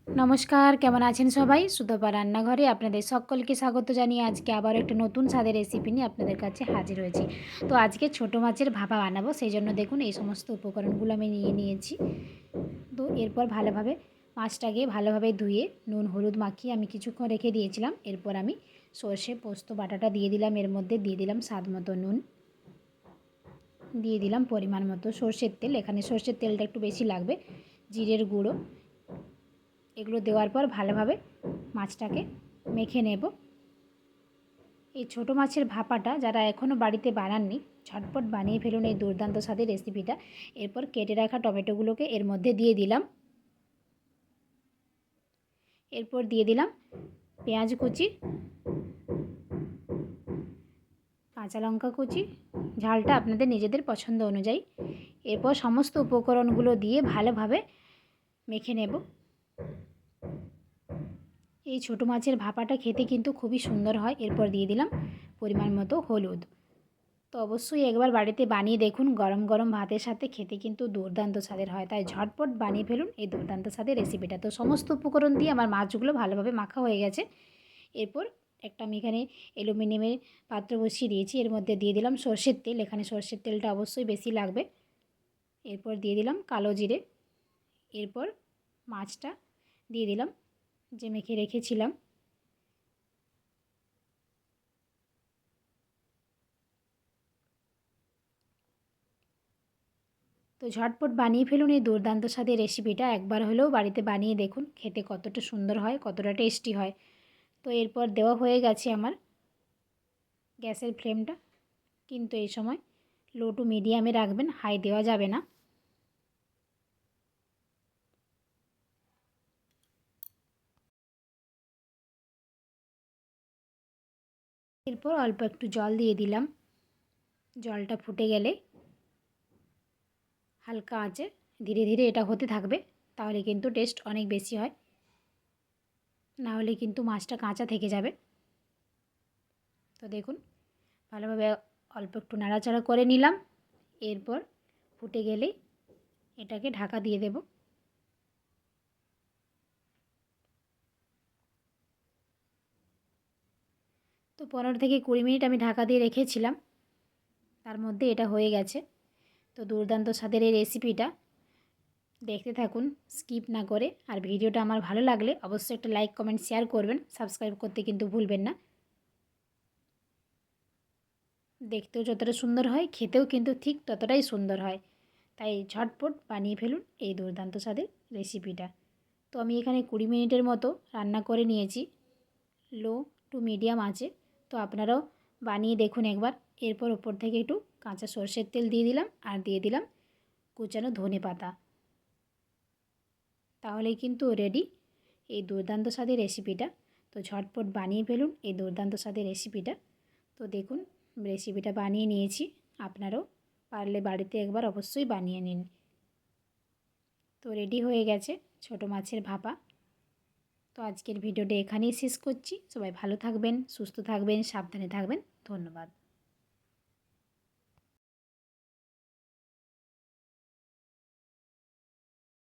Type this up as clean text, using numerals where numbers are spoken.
নমস্কার, কেমন আছেন সবাই? সুতপা রান্নাঘরে আপনাদের সকলকে স্বাগত জানিয়ে আজকে আবারও একটা নতুন স্বাদের রেসিপি নিয়ে আপনাদের কাছে হাজির হয়েছি। তো আজকে ছোটো মাছের ভাপা বানাবো, সেই জন্য দেখুন এই সমস্ত উপকরণগুলো আমি নিয়ে নিয়েছি। তো এরপর মাছটাকে ভালোভাবে ধুয়ে নুন হলুদ মাখিয়ে আমি কিছুক্ষণ রেখে দিয়েছিলাম। এরপর আমি সর্ষে পোস্ত বাটাটা দিয়ে দিলাম, এর মধ্যে দিয়ে দিলাম স্বাদ মতো নুন, দিয়ে দিলাম পরিমাণ মতো সর্ষের তেল। এখানে সর্ষের তেলটা একটু বেশি লাগবে, জিরের গুঁড়ো, এগুলো দেওয়ার পর ভালোভাবে মাছটাকে মেখে নেব। এই ছোটো মাছের ভাপাটা যারা এখনও বাড়িতে বানাননি, ঝটপট বানিয়ে ফেলুন এই দুর্দান্ত স্বাদের রেসিপিটা। এরপর কেটে রাখা টমেটোগুলোকে এর মধ্যে দিয়ে দিলাম। এরপর দিয়ে দিলাম পেঁয়াজ কুচি, কাঁচা লঙ্কা কুচি, ঝালটা আপনাদের নিজেদের পছন্দ অনুযায়ী। এরপর সমস্ত উপকরণগুলো দিয়ে ভালোভাবে মেখে নেব। এই ছোটো মাছের ভাপাটা খেতে কিন্তু খুবই সুন্দর হয়। এরপর দিয়ে দিলাম পরিমাণ মতো হলুদ। তো অবশ্যই একবার বাড়িতে বানিয়ে দেখুন, গরম গরম ভাতের সাথে খেতে কিন্তু দুর্দান্ত স্বাদের হয়। তাই ঝটপট বানিয়ে ফেলুন এই দুর্দান্ত স্বাদের রেসিপিটা। তো সমস্ত উপকরণ দিয়ে আমার মাছগুলো ভালোভাবে মাখা হয়ে গেছে। এরপর আমি এখানে অ্যালুমিনিয়ামের পাত্র বসিয়ে দিয়েছি, এর মধ্যে দিয়ে দিলাম সর্ষের তেল। এখানে সর্ষের তেলটা অবশ্যই বেশি লাগবে। এরপর দিয়ে দিলাম কালো জিরে। এরপর মাছটা দিয়ে দিলাম যে মেখে রেখেছিলাম। তো ঝটপট বানিয়ে ফেলুন এই দুর্দান্ত স্বাদের রেসিপিটা। একবার হলেও বাড়িতে বানিয়ে দেখুন, খেতে কতটা সুন্দর হয়, কতটা টেস্টি হয়। তো এরপর দেওয়া হয়ে গেছে আমার গ্যাসের ফ্লেমটা, কিন্তু এই সময় লো টু মিডিয়ামে রাখবেন, হাই দেওয়া যাবে না। এরপর অল্প একটু জল দিয়ে দিলাম। জলটা ফুটে গেলে হালকা আঁচে ধীরে ধীরে এটা হতে থাকবে, তাহলে কিন্তু টেস্ট অনেক বেশি হয়, না হলে কিন্তু মাছটা কাঁচা থেকে যাবে। তো দেখুন ভালোভাবে অল্প একটু নাড়াচাড়া করে নিলাম। এরপর ফুটে গেলেই এটাকে ঢাকা দিয়ে দেব। তো 15 থেকে 20 মিনিট আমি ঢাকা দিয়ে রেখেছিলাম, তার মধ্যে এটা হয়ে গেছে। তো দুর্দান্ত স্বাদের এই রেসিপিটা দেখতে থাকুন স্কিপ না করে। আর ভিডিওটা আমার ভালো লাগলে অবশ্যই একটা লাইক কমেন্ট শেয়ার করবেন, সাবস্ক্রাইব করতে কিন্তু ভুলবেন না। দেখতেও যতটা সুন্দর হয়, খেতেও কিন্তু ঠিক ততটাই সুন্দর হয়। তাই ঝটপট বানিয়ে ফেলুন এই দুর্দান্ত স্বাদের রেসিপিটা। তো আমি এখানে 20 মিনিটের মতো রান্না করে নিয়েছি লো টু মিডিয়াম আঁচে। তো আপনারাও বানিয়ে দেখুন একবার। এরপর ওপর থেকে একটু কাঁচা সর্ষের তেল দিয়ে দিলাম, আর দিয়ে দিলাম কুচানো ধনেপাতা। তাহলেই কিন্তু রেডি এই দুর্দান্ত স্বাদের রেসিপিটা। তো ঝটপট বানিয়ে ফেলুন এই দুর্দান্ত স্বাদের রেসিপিটা। তো দেখুন রেসিপিটা বানিয়ে নিয়েছি, আপনারাও পারলে বাড়িতে একবার অবশ্যই বানিয়ে নিন। তো রেডি হয়ে গেছে ছোটো মাছের ভাপা। তো আজকের ভিডিওটা এখানেই শেষ করছি। সবাই ভালো থাকবেন, সুস্থ থাকবেন, সাবধানে থাকবেন। ধন্যবাদ।